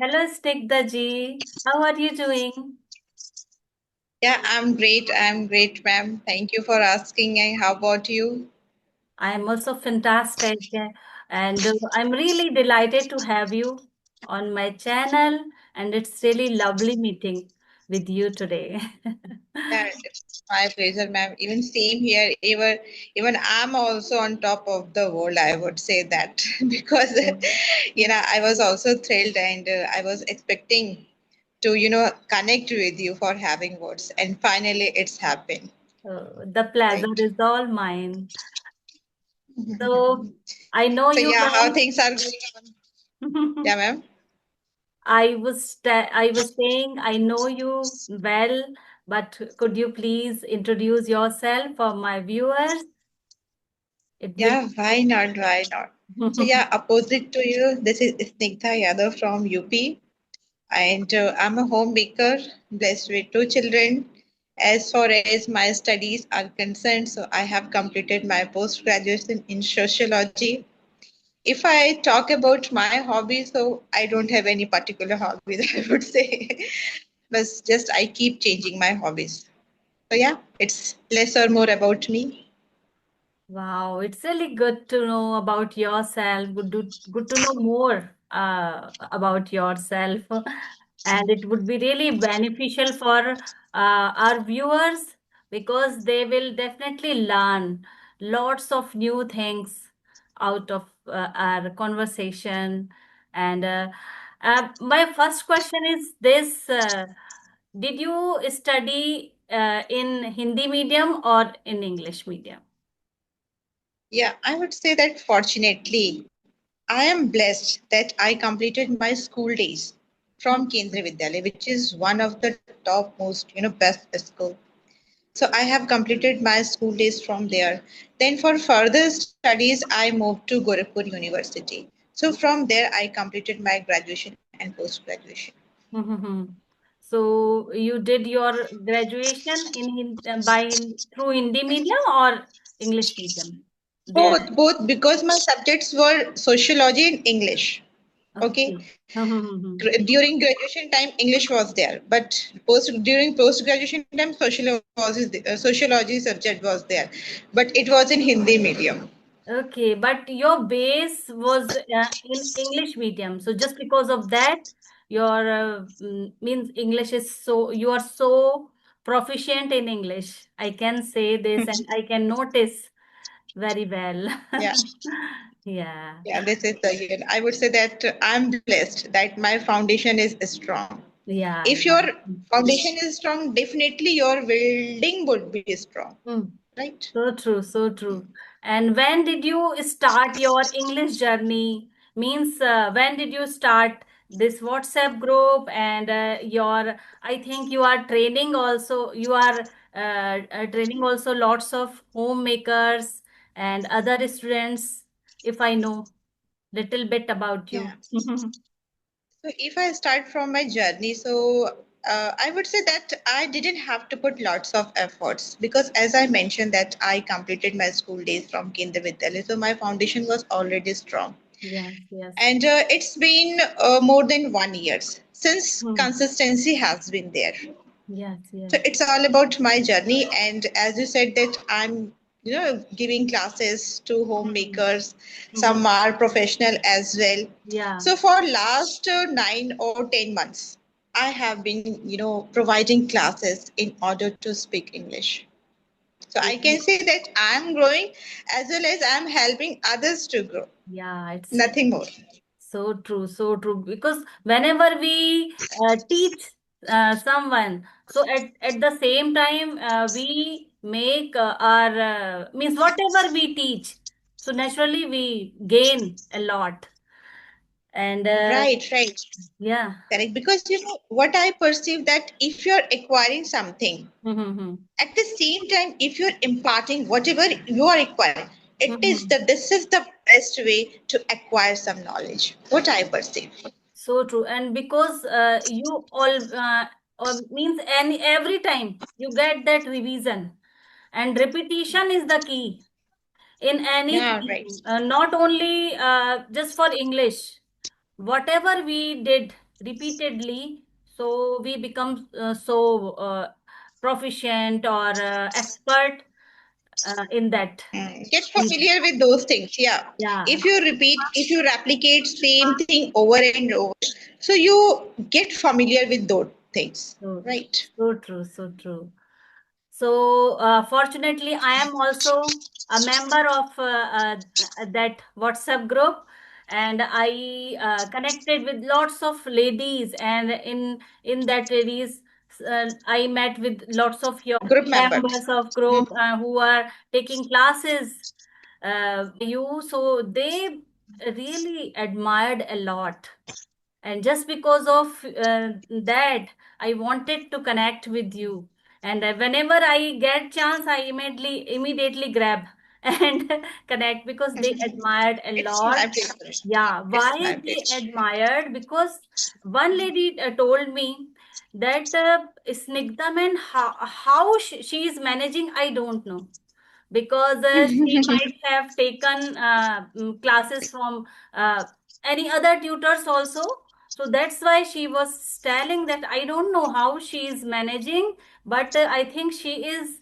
Hello, Snigdha ji. How are you doing? Yeah, I'm great. I'm great, ma'am. Thank you for asking. And how about you? I am also fantastic, and I'm really delighted to have you on my channel. And it's really lovely meeting with you today. Yeah, it's my pleasure, ma'am. Even same here. Even I'm also on top of the world. I would say that because I was also thrilled and I was expecting to connect with you for having words, and finally it's happened. The pleasure Right. is all mine. So I know So you yeah, how well. things are going on? Yeah, ma'am. I was saying I know you well, but could you please introduce yourself for my viewers? It will. Yeah, why not? Why not? So yeah, opposite to you, this is Snigdha Yadav from UP. And I'm a homemaker, blessed with two children. As far as my studies are concerned, so I have completed my post graduation in sociology. If I talk about my hobbies, so I don't have any particular hobbies, I would say, but just I keep changing my hobbies. So yeah, it's less or more about me. Wow, it's really good to know about yourself. Good to know more about yourself. And it would be really beneficial for our viewers because they will definitely learn lots of new things out of our conversation. And my first question is this, did you study in Hindi medium or in English medium? Yeah, I would say that fortunately, I am blessed that I completed my school days from Kendriya Vidyalaya, which is one of the top most, best school. So I have completed my school days from there. Then for further studies, I moved to Gorakhpur University. So from there, I completed my graduation and post graduation. Mm-hmm. So you did your graduation through Hindi medium or English medium there? Both because my subjects were sociology and English. Okay, Okay. Mm-hmm. during graduation time, English was there, but post graduation time, sociology subject was there, but it was in Hindi medium. Okay, but your base was in English medium. So just because of that, your means English is so you are so proficient in English. I can say this and I can notice very well. Yeah. Yeah. Yeah, this is the year. I would say that I'm blessed that my foundation is strong. Yeah, If your yeah. foundation is strong, definitely your building would be strong, Mm. right? So true, so true. And when did you start your English journey? Means when did you start this WhatsApp group and I think you are training also, you are training also lots of homemakers and other students, if I know little bit about Yeah. you. So if I start from my journey, so I would say that I didn't have to put lots of efforts because, as I mentioned, that I completed my school days from Kendra Vidyalaya, so my foundation was already strong. Yes, yes. And it's been more than 1 years since Hmm. consistency has been there. Yes, So yes. it's all about my journey, and as you said that I'm giving classes to Hmm. homemakers. Hmm. Some are professional as well. Yeah. So for last 9 or 10 months, I have been providing classes in order to speak English. So I can say that I'm growing as well as I'm helping others to grow. Yeah, it's Nothing more. so true, so true. Because whenever we teach someone, so at the same time, we make our means whatever we teach, so naturally we gain a lot. And Right, right. yeah. Correct. Because what I perceive that if you're acquiring something, Mm-hmm. at the same time, if you're imparting whatever you are acquiring, this is the best way to acquire some knowledge. What I perceive. So true. And because you all means any every time you get that revision and repetition is the key in Yeah, right. anything, not only just for English, whatever we did. repeatedly, so we become so proficient or expert in that. Get familiar with those things. Yeah. Yeah, If you repeat, if you replicate same thing over and over, so you get familiar with those things, so right? so true, so true. So, fortunately, I am also a member of that WhatsApp group, and I connected with lots of ladies. And in that ladies, I met with lots of your Group members. members of group who are taking classes by you. So they really admired a lot, and just because of that, I wanted to connect with you. And whenever I get chance, I immediately grab and connect, because they admired a It's lot. my pleasure. Yeah, It's why my they pleasure. admired? Because one lady told me that Snigdha, man, how she is managing, I don't know, because she might have taken classes from uh, any other tutors also. So that's why she was telling that I don't know how she is managing, but I think she is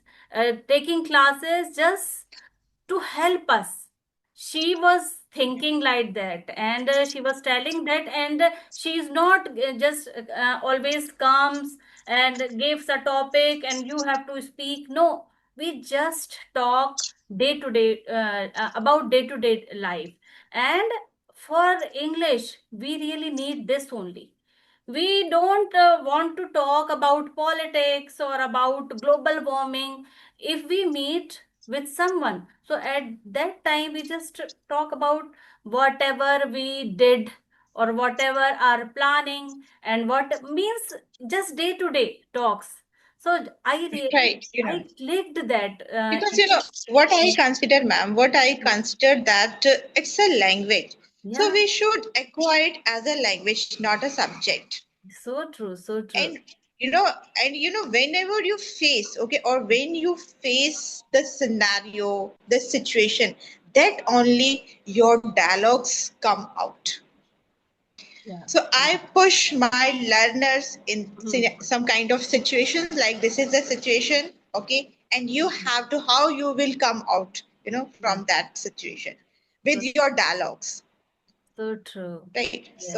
taking classes just to help us. She was thinking like that, and she was telling that, and she is not just always comes and gives a topic and you have to speak. No, we just talk day to day about day to day life. And for English, we really need this only. We don't want to talk about politics or about global warming. If we meet with someone, so at that time we just talk about whatever we did or whatever our planning, and what means just day to day talks. So I really, Right. I clicked that Because what I in- consider, ma'am, what I consider that it's a language. So yeah, we should acquire it as a language, not a subject. so true, so true. And you know, whenever you face, okay, or when you face the scenario, the situation, that only your dialogues come out. Yeah. So I push my learners in Mhm. some kind of situations like this is the situation, okay, and you have to how you will come out, Yeah. from that situation So with your dialogues, so true. right? Yes.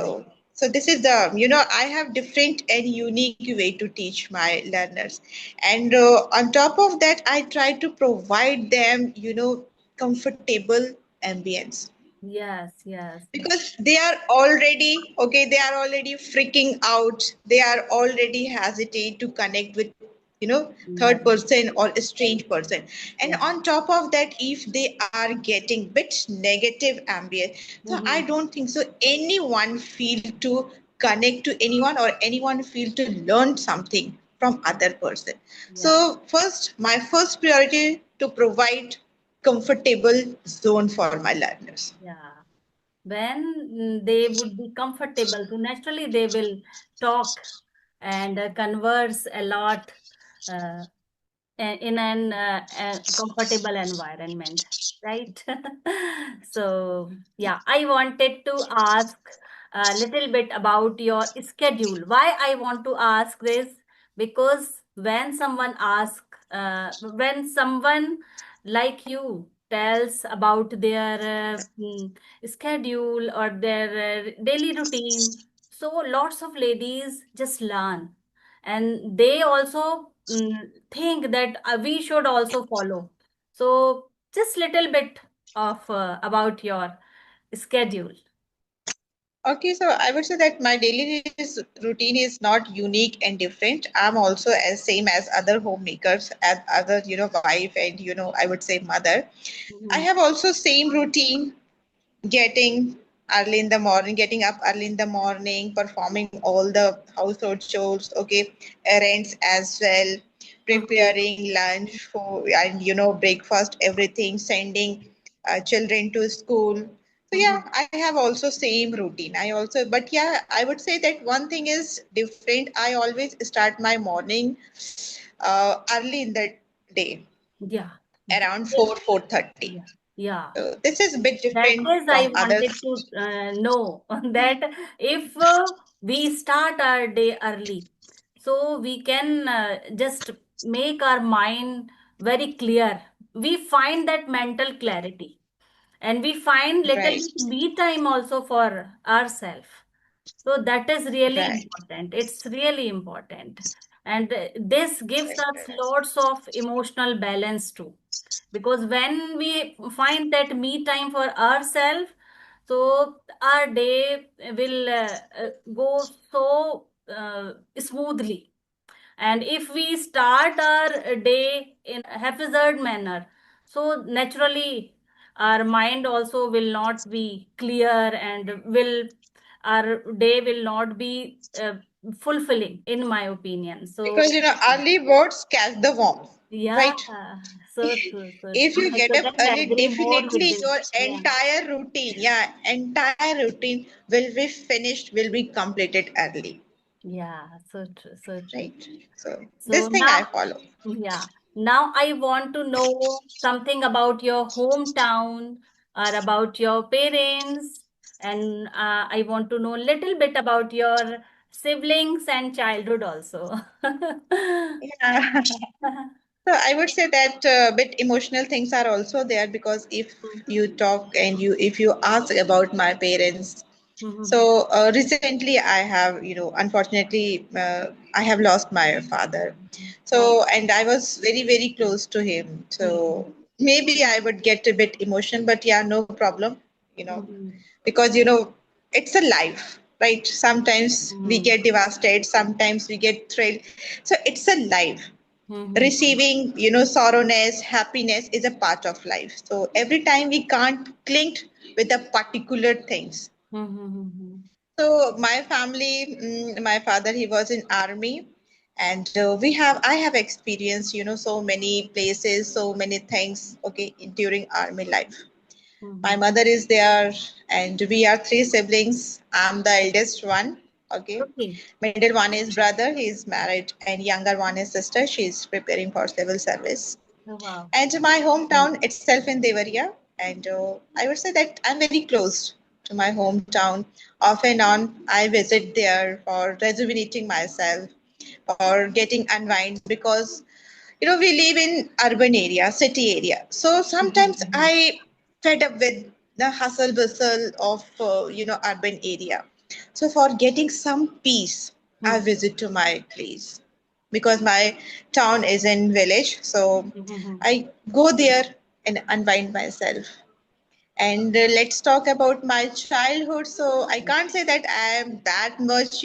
So this is the I have different and unique way to teach my learners, and on top of that, I try to provide them, comfortable ambience Yes, yes. because they are already okay, they are already freaking out, they are already hesitate to connect with Yeah. third person or a strange person, and Yeah. on top of that, if they are getting bit negative ambience, so I Mm-hmm. don't think so anyone feel to connect to anyone or anyone feel to learn something from other person. Yeah. So first, my first priority to provide comfortable zone for my learners. Yeah. When they would be comfortable, so naturally they will talk and converse a lot uh, in an comfortable environment, right? So, yeah, I wanted to ask a little bit about your schedule. Why I want to ask this? Because when someone like you tells about their schedule or their daily routine, so lots of ladies just learn, and they also think that we should also follow. So just little bit of about your schedule. Okay, so I would say that my routine is not unique and different. I'm also as same as other homemakers, as other, wife and, I would say mother. I Mhm. have also same routine, getting early in the morning, getting up early in the morning, performing all the household chores, okay, errands as well, Mhm. preparing lunch for and breakfast, everything, sending children to school. So yeah, Mhm. I have also same routine. I also, but yeah, I would say that one thing is different. I always start my morning early in the day, Yeah. around 4:30. Yeah. Yeah. So this is a bit That different is, I from wanted others. to know that if we start our day early, so we can just make our mind very clear. We find that mental clarity, and we find little Right, bit me time also for ourselves. So that is really right, important. It's really important. And this gives right, us lots of emotional balance too. Because when we find that me time for ourselves, so our day will go so smoothly. And if we start our day in a haphazard manner, so naturally our mind also will not be clear, and will our day will not be fulfilling, in my opinion. So because early birds catch the worm, yeah, right? so true, so If true. you I get up couldn't early, agree more with definitely this. your Yeah, entire routine will be finished, will be completed early, yeah, so true, so true. right? So So this thing I now, follow. yeah, now I want to know something about your hometown or about your parents, and I want to know a little bit about your siblings and childhood also. Yeah. So I would say that bit emotional things are also there because if you talk and if you ask about my parents, so recently I have, unfortunately, I have lost my father. Oh. So, and I was very, very close to him. So maybe I would get a bit emotional, but yeah, no problem, because, it's a life, right? Sometimes we get devastated, sometimes we get thrilled. So it's a life. Receiving, sorrowness, happiness is a part of life. So every time we can't cling with the particular things. So my family, my father, he was in army, and I have experienced, so many places, so many things. Okay, during army life, my mother is there, and we are three siblings. I'm the eldest one. Okay, Okay. middle one is brother, he is married, and younger one is sister. She is preparing for civil service. Oh, wow. And my hometown itself in Devariya, and I would say that I'm very close to my hometown. Off and on, I visit there for rejuvenating myself, for getting unwind because we live in urban area, city area. So sometimes I fed up with the hustle bustle of urban area. So for getting some peace, I visit to my place because my town is in village. So I go there and unwind myself. And let's talk about my childhood. So I can't say that I am that much,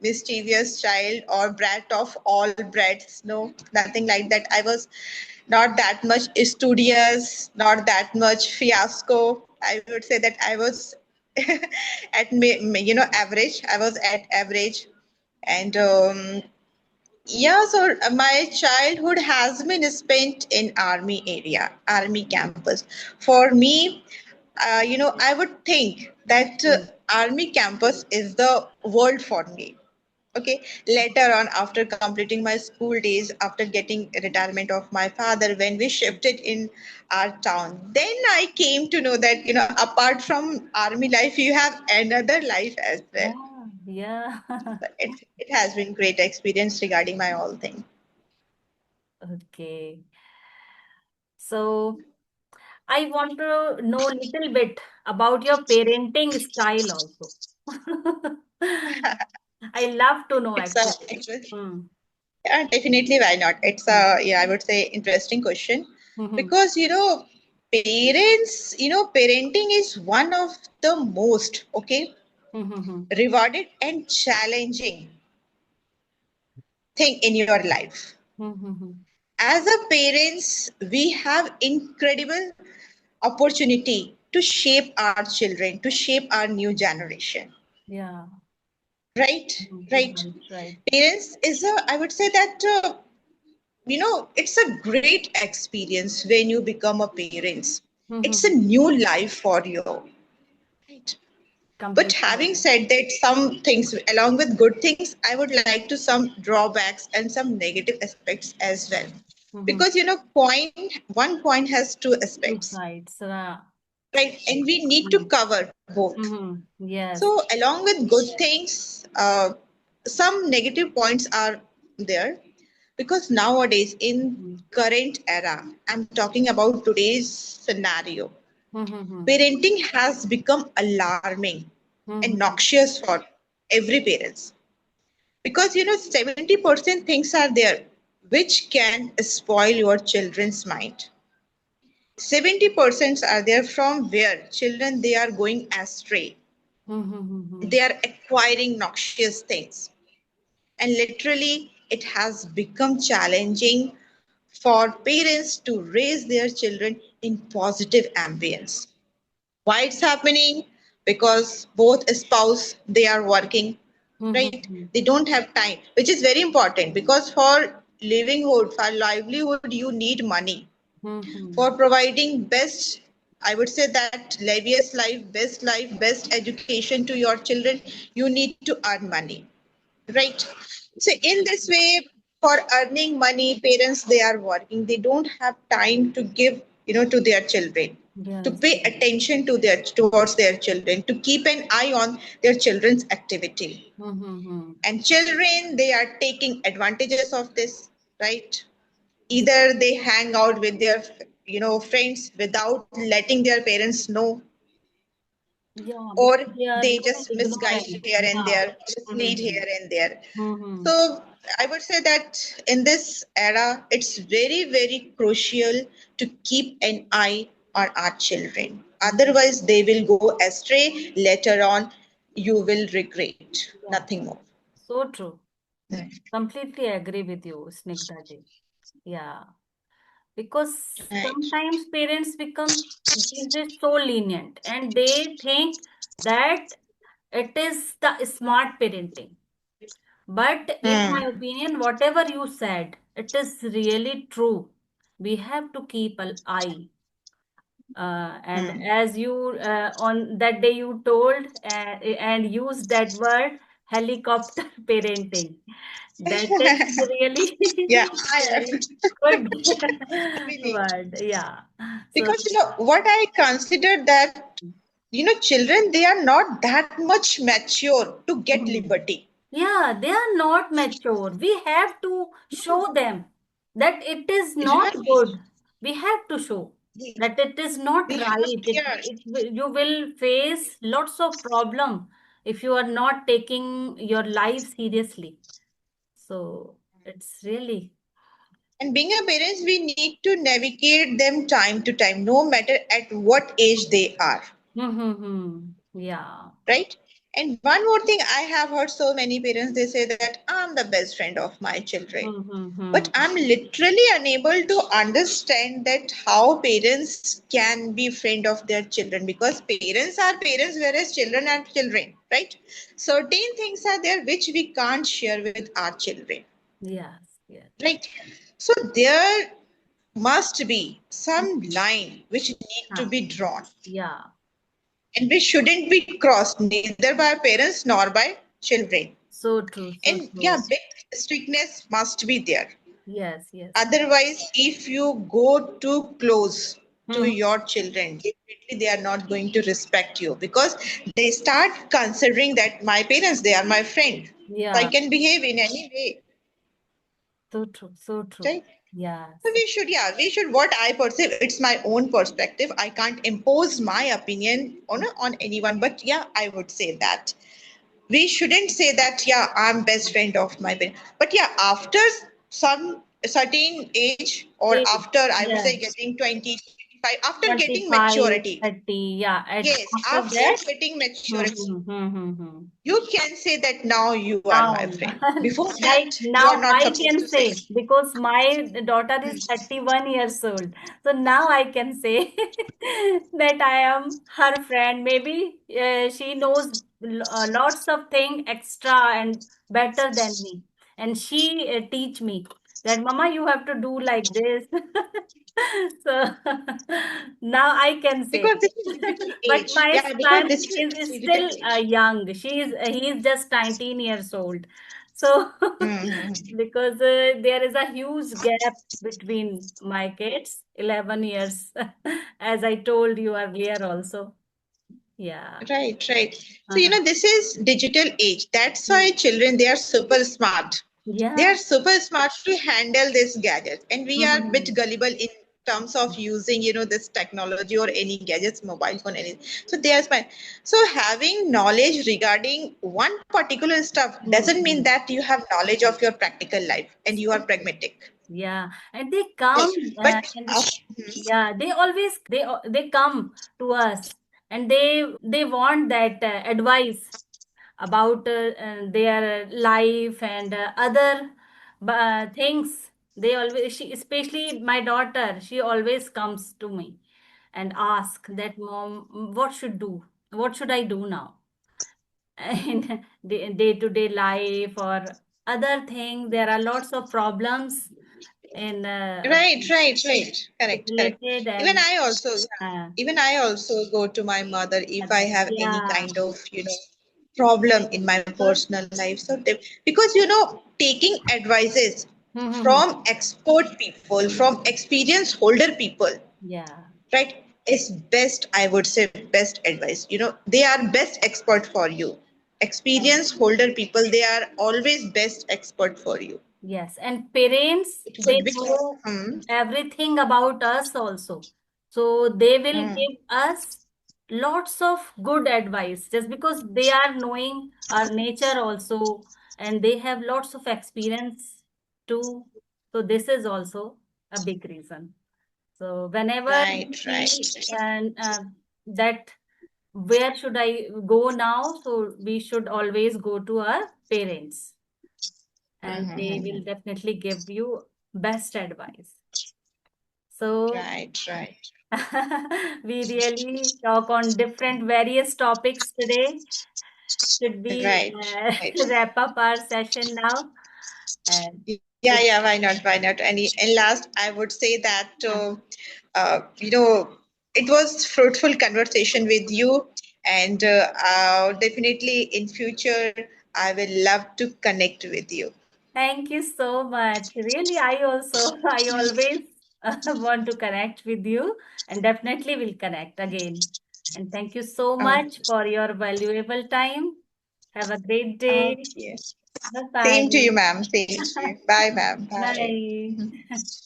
mischievous child or brat of all brats. No, nothing like that. I was not that much studious, not that much fiasco. I would say that I was at average. I was at average, and yeah, so my childhood has been spent in army area, army campus. For me, I would think that army campus is the world for me. Okay, later on, after completing my school days, after getting retirement of my father, when we shifted in our town, then I came to know that apart from army life, you have another life as well. Yeah, yeah. It has been great experience regarding my all thing. Okay. So I want to know a little bit about your parenting style also. I love to know It's a actually. interest. Hmm. Yeah, definitely. Why not? It's Hmm. a, yeah, I would say interesting question Hmm. because parents, parenting is one of the most Hmm. rewarded and challenging thing in your life. Hmm. As a parents, we have incredible opportunity to shape our children, to shape our new generation. Yeah. Right, right. Right, right. Parents is a, I would say that it's a great experience when you become a parent. It's a Hmm. new life for you. Right. But Completely having agree. said that, some things along with good things, I would like to some drawbacks and some negative aspects as well. Hmm. Because one coin has two Two aspects. sides. right? And we need to Mm-hmm. cover both. Mm-hmm. Yes. So, along with good things, some negative points are there because nowadays, in Mm-hmm. current era, I'm talking about today's scenario, Mm-hmm. parenting has become alarming and Mm-hmm. noxious for every parents because 70% things are there which can spoil your children's mind. 70% are there from where children they are going astray, Mm-hmm. they are acquiring noxious things, and literally it has become challenging for parents to raise their children in positive ambience. Why it's happening? Because both spouse they are working, right? Mm-hmm. They don't have time, which is very important because for livelihood, for livelihood, you need money. Mm-hmm. For providing best, I would say that life, best education to your children, you need to earn money, right? So in this way, for earning money, parents they are working. They don't have time to give, to their children, to Yes. pay attention to their towards their children, to keep an eye on their children's activity. Mm-hmm. And children, they are taking advantages of this, right? Yeah. Either they hang out with their, friends without letting their parents know, Yeah, or because they are they very just misguide ignorant. here and Yeah. there, mislead Mm-hmm. here and there. Mm-hmm. So I would say that in this era, it's very, very crucial to keep an eye on our children. Otherwise, they will go astray. Later on, you will regret. Yeah. Nothing more. So true. Completely agree with you, Snigdha ji. Yeah. Because Right. sometimes parents become these days so lenient and they think that it is the smart parenting. But in Hmm. my opinion, whatever you said, it is really true. We have to keep an eye. And Hmm. as you on that day you told and used that word helicopter parenting. That is really Yeah, I very good really word. Yeah. So because what I consider that children they are not that much mature to get mhm. liberty. Yeah, they are not mature. We have to show them that it is not Right. good. We have to show We that it is not we have right. to, yeah. You will face lots of problem if you are not taking your life seriously. So it's really. And being a parents, we need to navigate them time to time, no matter at what age they are. Mm-hmm. Yeah. Right? And one more thing, I have heard so many parents they say that I'm the best friend of my children. But Mm-hmm. I'm literally unable to understand that how parents can be friend of their children because parents are parents whereas children are children, right? Certain things are there which we can't share with our children, Yes. Yes. right? So there must be some line which need to Huh. be drawn Yeah. and which shouldn't be crossed neither by parents nor by children. So true. So And yeah, true. big strictness must be there. Yes. Yes. Otherwise, if you go too close to Mm-hmm. your children, definitely they are not going to respect you because they start considering that my parents, they are my friend. So I Yeah. can behave in any way, So true. So true. right? So Yes. we should, yeah, we should. What I perceive, it's my own perspective. I can't impose my opinion on anyone, but yeah, I would say that we shouldn't say that yeah I'm best friend of my parent, but yeah after some certain age or Age. after I would say Yes. getting 20 25 after getting 25, maturity, 30. Yeah. yes After after that. getting maturity Mm-hmm. Mm-hmm. you can say that now you are my Now, friend. Before like that you are now not I supposed can to say. say because my daughter is 31 years old. So now I can say that I am her friend. Maybe she knows lots of things extra and better than me. And she teach me. that Mama, you have to do like this. So now I can say. Because this is digital But age. my Yeah, because son this is is actually digital still age. young. He is just 19 years old. So Mm-hmm. because there is a huge gap between my kids, 11 years, as I told you earlier also. Yeah. Right, right. So, Uh-huh. this is digital age. That's Mm. why children, they are super smart. They Yeah. are super smart to handle this gadget. And we are a bit Mhm. gullible in terms of using, this technology or any gadgets, mobile phone, anything. So they are smart. So having knowledge regarding one particular stuff doesn't mean Mhm. that you have knowledge of your practical life and you are pragmatic. Yeah, and they Right. come But and yeah, they always they come to us and they want that advice about their life and other things. They always, especially my daughter, she always comes to me and ask that, Mom, what should do? What should I do now? In day-to-day life or other thing, there are lots of problems in right. Correct. related Even and I also, yeah, uh, even I also go to my mother if I have any yeah. kind of, problem in my So, personal life. So, because, taking advices hmm. from expert people, from experience holder people, Yeah. right, is best, I would say, best advice. They are best expert for you. Experience holder people, they are always best expert for you. Yes, and parents, It they could be. know Hmm. everything about us also. So they will Hmm. give us lots of good advice just because they are knowing our nature also and they have lots of experience too. So this is also a big reason. So whenever we Right. feel and that where should I go now? So we should always go to our parents and they will Mhm. definitely give you best advice. So Right. we really talk on different various topics today. Should we Right. wrap up our session now? And Yeah. Why not? And last, I would say that it was fruitful conversation with you, and definitely in future, I will love to connect with you. thank you so much. Really, I also, I always want to connect with you and definitely will connect again. And thank you so Oh, much for your valuable time. Have a great day. okay. Bye Same to bye. you, ma'am. Same to you. Bye, ma'am. Bye. Bye.